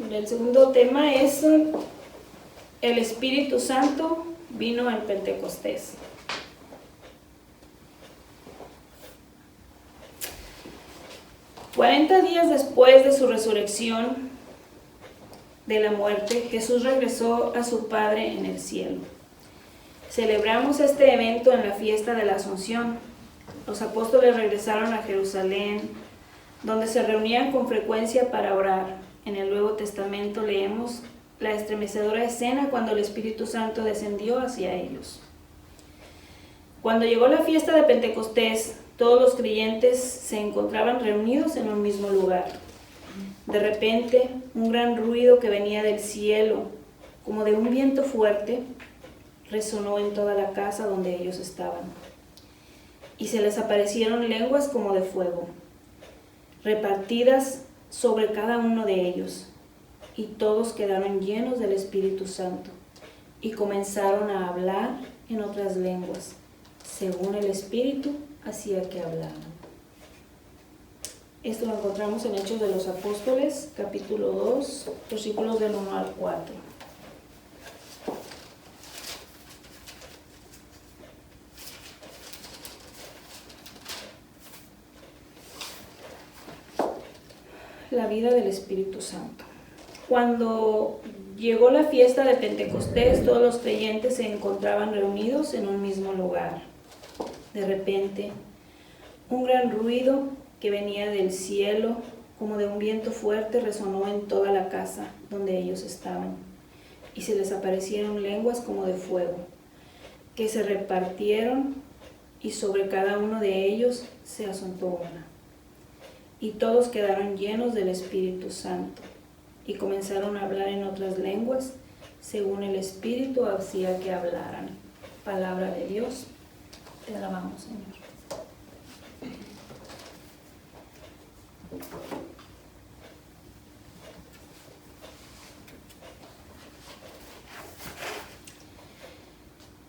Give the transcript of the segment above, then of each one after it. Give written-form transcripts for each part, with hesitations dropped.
El segundo tema es el Espíritu Santo vino en Pentecostés. $40 días después de su resurrección de la muerte, Jesús regresó a su Padre en el cielo. Celebramos este evento en la fiesta de la Asunción. Los apóstoles regresaron a Jerusalén, donde se reunían con frecuencia para orar. En el Nuevo Testamento leemos la estremecedora escena cuando el Espíritu Santo descendió hacia ellos. Cuando llegó la fiesta de Pentecostés, todos los creyentes se encontraban reunidos en un mismo lugar. De repente, un gran ruido que venía del cielo, como de un viento fuerte, resonó en toda la casa donde ellos estaban. Y se les aparecieron lenguas como de fuego, repartidas sobre cada uno de ellos, y todos quedaron llenos del Espíritu Santo, y comenzaron a hablar en otras lenguas, según el Espíritu hacía que hablaran. Esto lo encontramos en Hechos de los Apóstoles, capítulo 2, versículos del 1 al 4. La vida del Espíritu Santo. Cuando llegó la fiesta de Pentecostés, todos los creyentes se encontraban reunidos en un mismo lugar. De repente, un gran ruido que venía del cielo, como de un viento fuerte, resonó en toda la casa donde ellos estaban, y se les aparecieron lenguas como de fuego, que se repartieron, y sobre cada uno de ellos se asentó una. Y todos quedaron llenos del Espíritu Santo, y comenzaron a hablar en otras lenguas, según el Espíritu hacía que hablaran. Palabra de Dios. Te alabamos, Señor.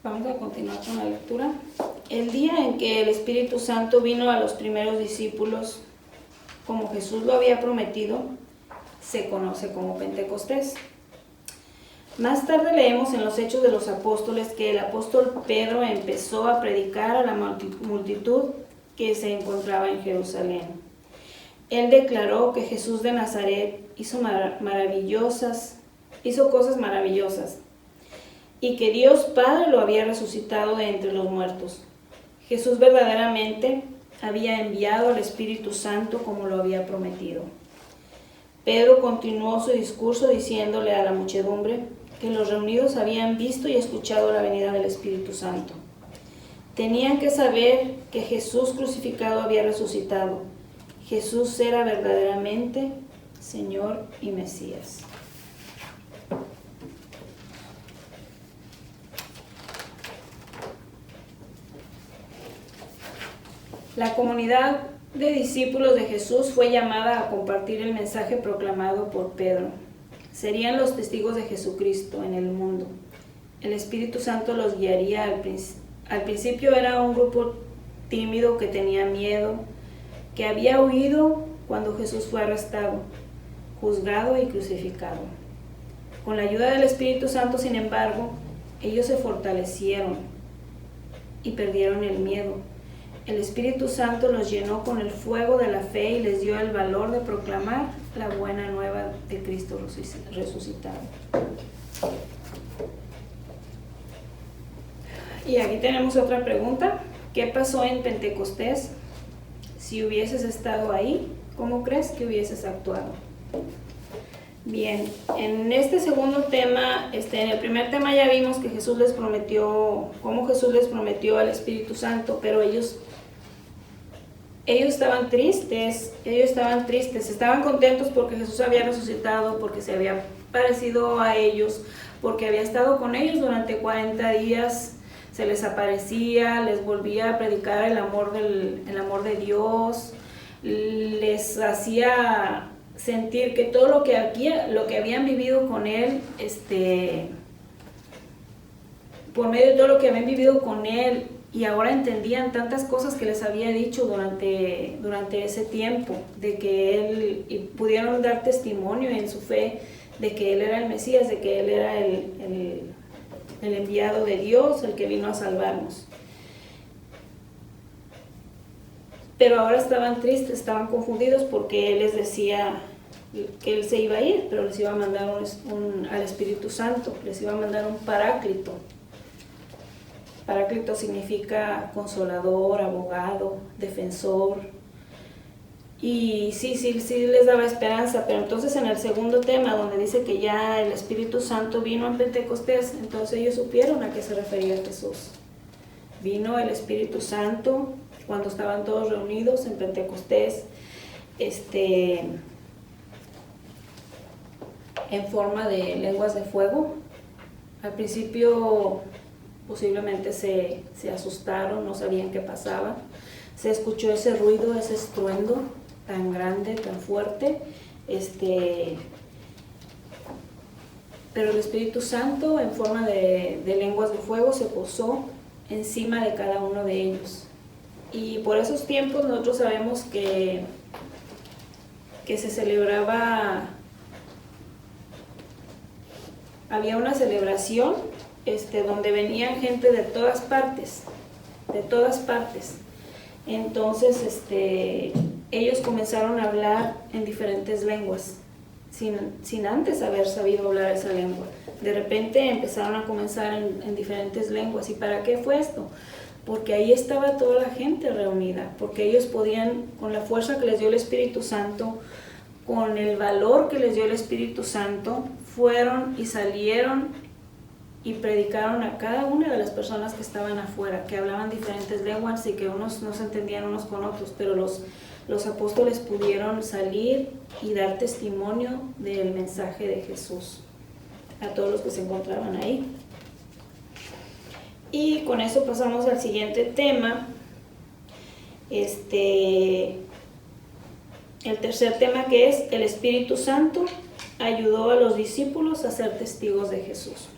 Vamos a continuar con la lectura. El día en que el Espíritu Santo vino a los primeros discípulos, como Jesús lo había prometido, se conoce como Pentecostés. Más tarde leemos en los Hechos de los Apóstoles que el apóstol Pedro empezó a predicar a la multitud que se encontraba en Jerusalén. Él declaró que Jesús de Nazaret hizo cosas maravillosas y que Dios Padre lo había resucitado de entre los muertos. Jesús verdaderamente había enviado al Espíritu Santo como lo había prometido. Pedro continuó su discurso diciéndole a la muchedumbre que los reunidos habían visto y escuchado la venida del Espíritu Santo. Tenían que saber que Jesús crucificado había resucitado. Jesús era verdaderamente Señor y Mesías. La comunidad de discípulos de Jesús fue llamada a compartir el mensaje proclamado por Pedro. Serían los testigos de Jesucristo en el mundo. El Espíritu Santo los guiaría. Al principio era un grupo tímido que tenía miedo, que había huido cuando Jesús fue arrestado, juzgado y crucificado. Con la ayuda del Espíritu Santo, sin embargo, ellos se fortalecieron y perdieron el miedo. El Espíritu Santo los llenó con el fuego de la fe y les dio el valor de proclamar la buena nueva de Cristo resucitado. Y aquí tenemos otra pregunta. ¿Qué pasó en Pentecostés? Si hubieses estado ahí, ¿cómo crees que hubieses actuado? Bien, en este segundo tema, en el primer tema ya vimos que Jesús les prometió, cómo Jesús les prometió al Espíritu Santo, pero ellos estaban tristes, estaban contentos porque Jesús había resucitado, porque se había parecido a ellos, porque había estado con ellos durante 40 días, se les aparecía, les volvía a predicar el amor de Dios, les hacía sentir que todo lo que habían vivido con Él, por medio de todo lo que habían vivido con Él, y ahora entendían tantas cosas que les había dicho durante ese tiempo, de que él, y pudieron dar testimonio en su fe de que él era el Mesías, de que él era el enviado de Dios, el que vino a salvarnos. Pero ahora estaban tristes, estaban confundidos porque él les decía que él se iba a ir, pero les iba a mandar al Espíritu Santo, les iba a mandar un paráclito. Paráclito significa consolador, abogado, defensor. Y sí les daba esperanza, pero entonces en el segundo tema, donde dice que ya el Espíritu Santo vino en Pentecostés, entonces ellos supieron a qué se refería Jesús. Vino el Espíritu Santo cuando estaban todos reunidos en Pentecostés, en forma de lenguas de fuego. Al principio posiblemente se asustaron, no sabían qué pasaba. Se escuchó ese ruido, ese estruendo tan grande, tan fuerte, pero el Espíritu Santo en forma de lenguas de fuego se posó encima de cada uno de ellos. Y por esos tiempos nosotros sabemos que se celebraba, había una celebración donde venían gente de todas partes. Entonces ellos comenzaron a hablar en diferentes lenguas, sin antes haber sabido hablar esa lengua. De repente empezaron a comenzar en diferentes lenguas. ¿Y para qué fue esto? Porque ahí estaba toda la gente reunida, porque ellos podían, con la fuerza que les dio el Espíritu Santo, con el valor que les dio el Espíritu Santo, fueron y salieron y predicaron a cada una de las personas que estaban afuera, que hablaban diferentes lenguas y que unos no se entendían unos con otros, pero los apóstoles pudieron salir y dar testimonio del mensaje de Jesús a todos los que se encontraban ahí. Y con eso pasamos al siguiente tema. El tercer tema, que es el Espíritu Santo ayudó a los discípulos a ser testigos de Jesús.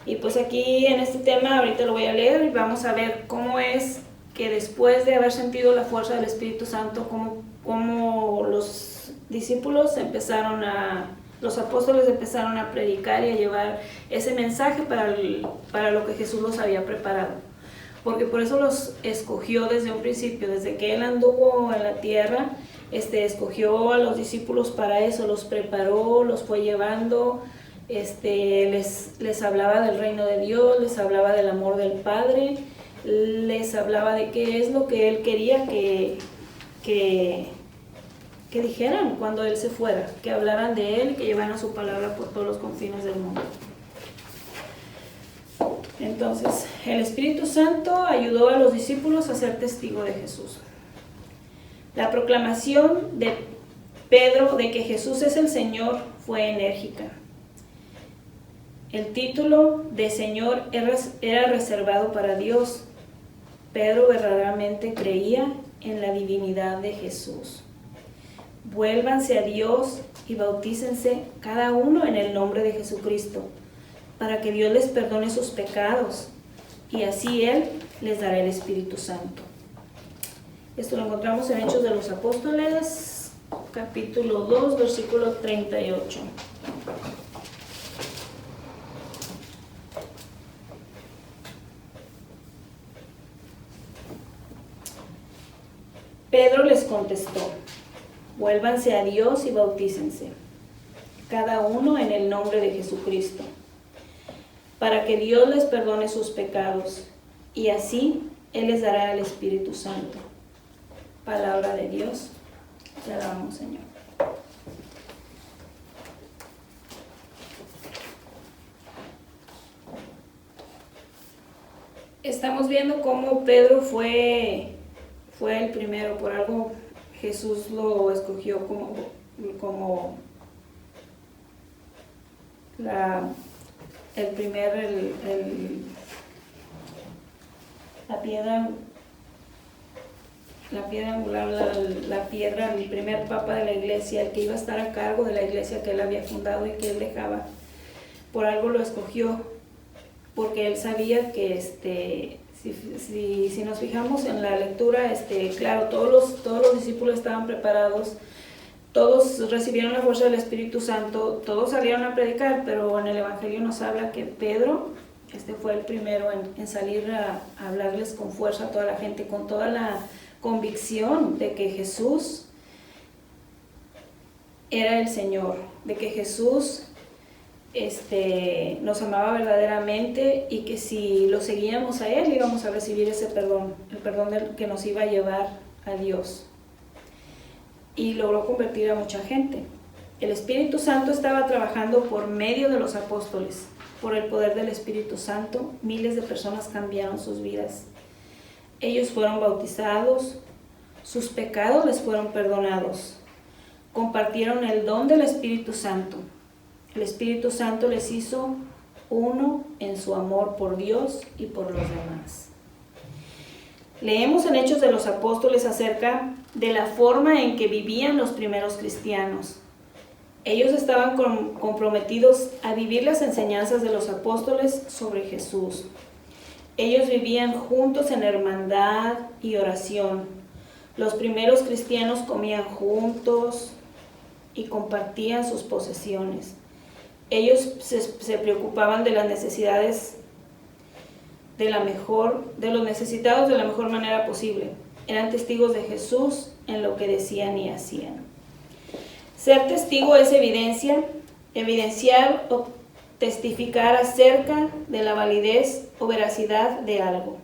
Y pues aquí en este tema, ahorita lo voy a leer y vamos a ver cómo es que después de haber sentido la fuerza del Espíritu Santo, cómo los discípulos los apóstoles empezaron a predicar y a llevar ese mensaje para lo que Jesús los había preparado. Porque por eso los escogió desde un principio, desde que Él anduvo en la tierra, escogió a los discípulos para eso, los preparó, los fue llevando, les hablaba del reino de Dios, les hablaba del amor del Padre, les hablaba de qué es lo que Él quería que dijeran cuando Él se fuera, que hablaran de Él y que llevaran su palabra por todos los confines del mundo. Entonces, el Espíritu Santo ayudó a los discípulos a ser testigos de Jesús. La proclamación de Pedro de que Jesús es el Señor fue enérgica. El título de Señor era reservado para Dios. Pedro verdaderamente creía en la divinidad de Jesús. Vuélvanse a Dios y bautícense cada uno en el nombre de Jesucristo, para que Dios les perdone sus pecados, y así Él les dará el Espíritu Santo. Esto lo encontramos en Hechos de los Apóstoles, capítulo 2, versículo 38. Pedro les contestó: vuélvanse a Dios y bautícense, cada uno en el nombre de Jesucristo, para que Dios les perdone sus pecados, y así Él les dará el Espíritu Santo. Palabra de Dios. Te alabamos, Señor. Estamos viendo cómo Pedro fue el primero. Por algo Jesús lo escogió como el primer, la piedra angular, el primer papa de la iglesia, el que iba a estar a cargo de la iglesia que él había fundado y que él dejaba. Por algo lo escogió, porque él sabía que Si nos fijamos en la lectura, claro, todos los discípulos estaban preparados, todos recibieron la fuerza del Espíritu Santo, todos salieron a predicar, pero en el Evangelio nos habla que Pedro fue el primero en salir a hablarles con fuerza a toda la gente, con toda la convicción de que Jesús era el Señor, de que Jesús nos amaba verdaderamente y que si lo seguíamos a Él íbamos a recibir ese perdón, el perdón que nos iba a llevar a Dios. Y logró convertir a mucha gente. El Espíritu Santo estaba trabajando por medio de los apóstoles. Por el poder del Espíritu Santo, miles de personas cambiaron sus vidas. Ellos fueron bautizados, sus pecados les fueron perdonados. Compartieron el don del Espíritu Santo. El Espíritu Santo les hizo uno en su amor por Dios y por los demás. Leemos en Hechos de los Apóstoles acerca de la forma en que vivían los primeros cristianos. Ellos estaban comprometidos a vivir las enseñanzas de los apóstoles sobre Jesús. Ellos vivían juntos en hermandad y oración. Los primeros cristianos comían juntos y compartían sus posesiones. Ellos se preocupaban de las necesidades de los necesitados de la mejor manera posible. Eran testigos de Jesús en lo que decían y hacían. Ser testigo es evidenciar o testificar acerca de la validez o veracidad de algo.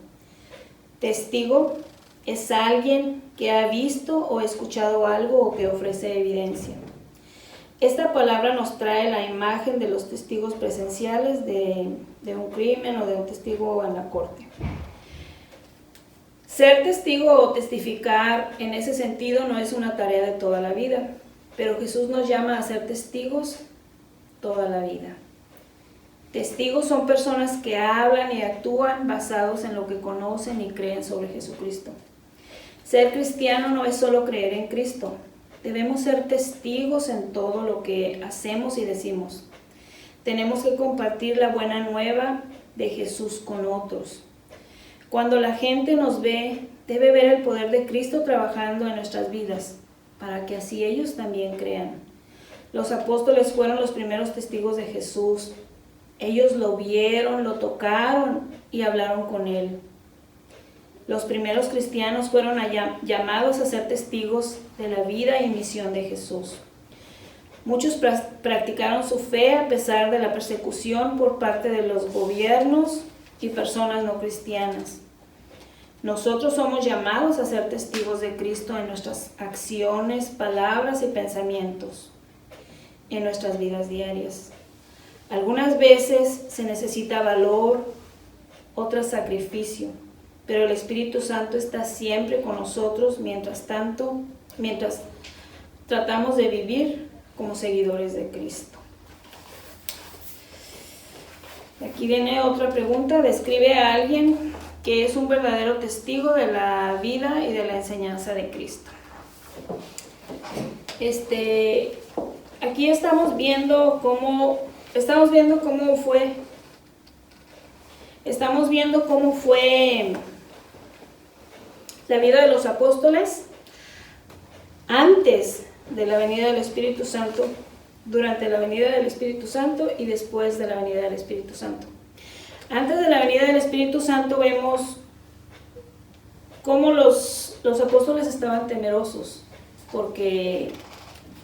Testigo es alguien que ha visto o escuchado algo o que ofrece evidencia. Esta palabra nos trae la imagen de los testigos presenciales de un crimen o de un testigo en la corte. Ser testigo o testificar en ese sentido no es una tarea de toda la vida, pero Jesús nos llama a ser testigos toda la vida. Testigos son personas que hablan y actúan basados en lo que conocen y creen sobre Jesucristo. Ser cristiano no es solo creer en Cristo. Debemos ser testigos en todo lo que hacemos y decimos. Tenemos que compartir la buena nueva de Jesús con otros. Cuando la gente nos ve, debe ver el poder de Cristo trabajando en nuestras vidas, para que así ellos también crean. Los apóstoles fueron los primeros testigos de Jesús. Ellos lo vieron, lo tocaron y hablaron con Él. Los primeros cristianos fueron llamados a ser testigos de la vida y misión de Jesús. Muchos practicaron su fe a pesar de la persecución por parte de los gobiernos y personas no cristianas. Nosotros somos llamados a ser testigos de Cristo en nuestras acciones, palabras y pensamientos, en nuestras vidas diarias. Algunas veces se necesita valor, otras sacrificio, pero el Espíritu Santo está siempre con nosotros mientras tratamos de vivir como seguidores de Cristo. Aquí viene otra pregunta. Describe a alguien que es un verdadero testigo de la vida y de la enseñanza de Cristo. Aquí estamos viendo cómo fue la vida de los apóstoles antes de la venida del Espíritu Santo, durante la venida del Espíritu Santo y después de la venida del Espíritu Santo. Antes de la venida del Espíritu Santo vemos cómo los apóstoles estaban temerosos, porque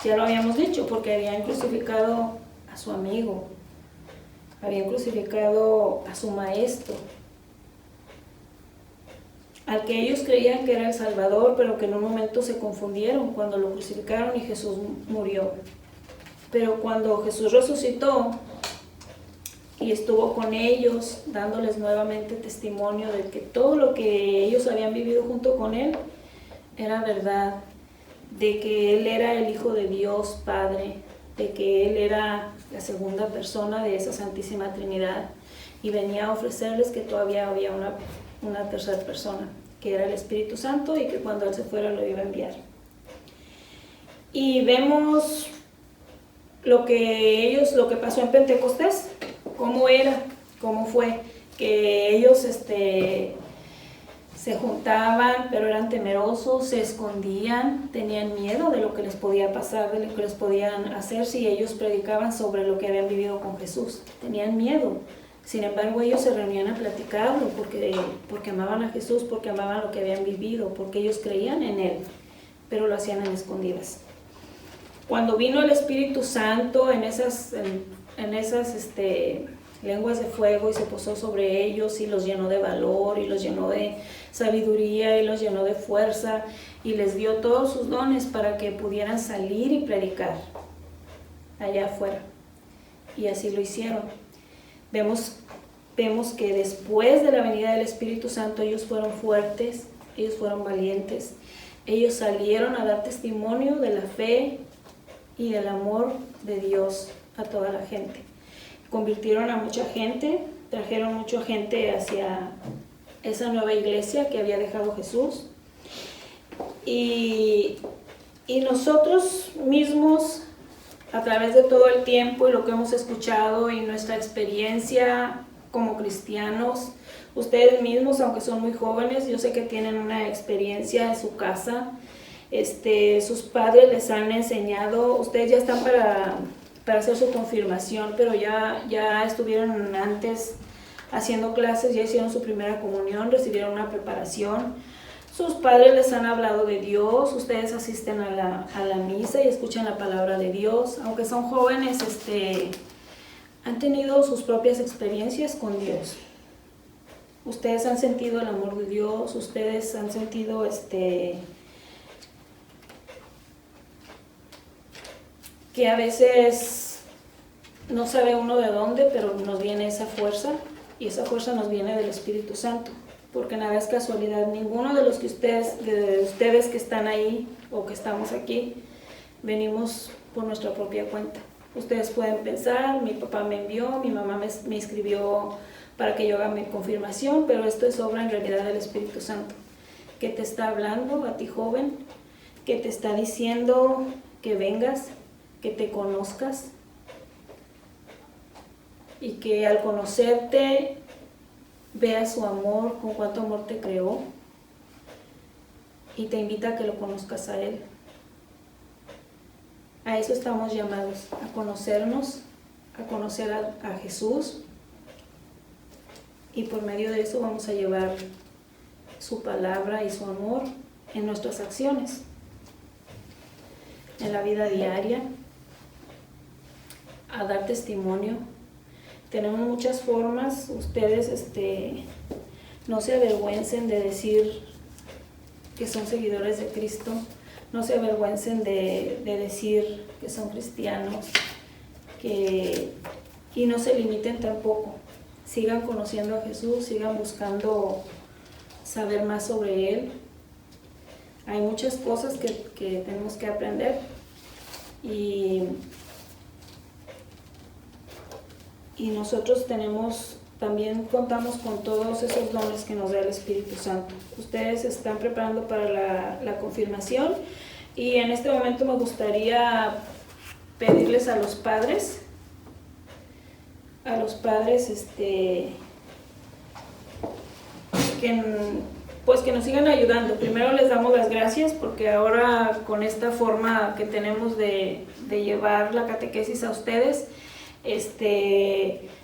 ya lo habíamos dicho, porque habían crucificado a su amigo, habían crucificado a su maestro, al que ellos creían que era el Salvador, pero que en un momento se confundieron cuando lo crucificaron y Jesús murió. Pero cuando Jesús resucitó y estuvo con ellos, dándoles nuevamente testimonio de que todo lo que ellos habían vivido junto con Él era verdad, de que Él era el Hijo de Dios Padre, de que Él era la segunda persona de esa Santísima Trinidad, y venía a ofrecerles que todavía había una tercera persona, que era el Espíritu Santo, y que cuando Él se fuera lo iba a enviar. Y vemos lo que pasó en Pentecostés, cómo fue, que ellos Se juntaban, pero eran temerosos, se escondían, tenían miedo de lo que les podía pasar, de lo que les podían hacer si ellos predicaban sobre lo que habían vivido con Jesús. Tenían miedo. Sin embargo, ellos se reunían a platicarlo porque amaban a Jesús, porque amaban lo que habían vivido, porque ellos creían en Él, pero lo hacían en escondidas. Cuando vino el Espíritu Santo en esas lenguas de fuego y se posó sobre ellos y los llenó de valor y los llenó de sabiduría y los llenó de fuerza y les dio todos sus dones para que pudieran salir y predicar allá afuera. Y así lo hicieron. Vemos que después de la venida del Espíritu Santo ellos fueron fuertes, ellos fueron valientes, ellos salieron a dar testimonio de la fe y del amor de Dios a toda la gente. Convirtieron a mucha gente, trajeron mucha gente hacia esa nueva iglesia que había dejado Jesús. Y nosotros mismos, a través de todo el tiempo y lo que hemos escuchado y nuestra experiencia como cristianos, ustedes mismos, aunque son muy jóvenes, yo sé que tienen una experiencia en su casa, sus padres les han enseñado, ustedes ya están para hacer su confirmación, pero ya estuvieron antes haciendo clases, ya hicieron su primera comunión, recibieron una preparación. Sus padres les han hablado de Dios, ustedes asisten a la misa y escuchan la palabra de Dios. Aunque son jóvenes, han tenido sus propias experiencias con Dios. Ustedes han sentido el amor de Dios, ustedes han sentido que a veces no sabe uno de dónde, pero nos viene esa fuerza, y esa fuerza nos viene del Espíritu Santo, porque nada es casualidad. Ninguno de los que ustedes que están ahí o que estamos aquí, venimos por nuestra propia cuenta. Ustedes pueden pensar, mi papá me envió, mi mamá me inscribió para que yo haga mi confirmación, pero esto es obra en realidad del Espíritu Santo, que te está hablando a ti joven, que te está diciendo que vengas, que te conozcas, y que al conocerte veas su amor, con cuánto amor te creó, y te invita a que lo conozcas a Él. A eso estamos llamados, a conocernos, a conocer a Jesús, y por medio de eso vamos a llevar su palabra y su amor en nuestras acciones, en la vida diaria, a dar testimonio. Tenemos muchas formas. Ustedes no se avergüencen de decir que son seguidores de Cristo, no se avergüencen de decir que son cristianos, y no se limiten tampoco. Sigan conociendo a Jesús, sigan buscando saber más sobre Él. Hay muchas cosas que tenemos que aprender, y nosotros también contamos con todos esos dones que nos da el Espíritu Santo. Ustedes se están preparando para la confirmación, y en este momento me gustaría pedirles a los padres, que nos sigan ayudando. Primero les damos las gracias porque ahora con esta forma que tenemos de llevar la catequesis a ustedes,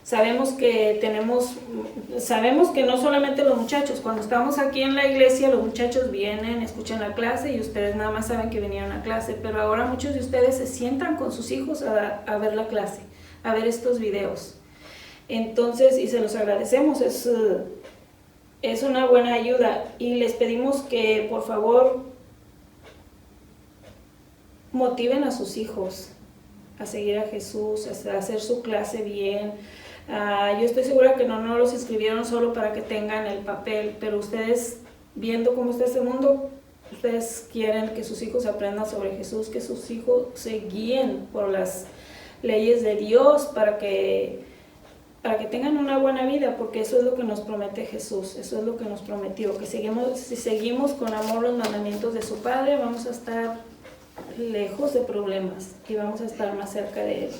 sabemos que no solamente los muchachos, cuando estamos aquí en la iglesia los muchachos vienen, escuchan la clase y ustedes nada más saben que vinieron a clase, pero ahora muchos de ustedes se sientan con sus hijos a ver la clase, a ver estos videos. Entonces, y se los agradecemos, es una buena ayuda, y les pedimos que por favor motiven a sus hijos a seguir a Jesús, a hacer su clase bien. Yo estoy segura que no los inscribieron solo para que tengan el papel, pero ustedes, viendo cómo está este mundo, ustedes quieren que sus hijos aprendan sobre Jesús, que sus hijos se guíen por las leyes de Dios para que tengan una buena vida, porque eso es lo que nos promete Jesús, eso es lo que nos prometió, que si seguimos con amor los mandamientos de su Padre, vamos a estar lejos de problemas y vamos a estar más cerca de Él.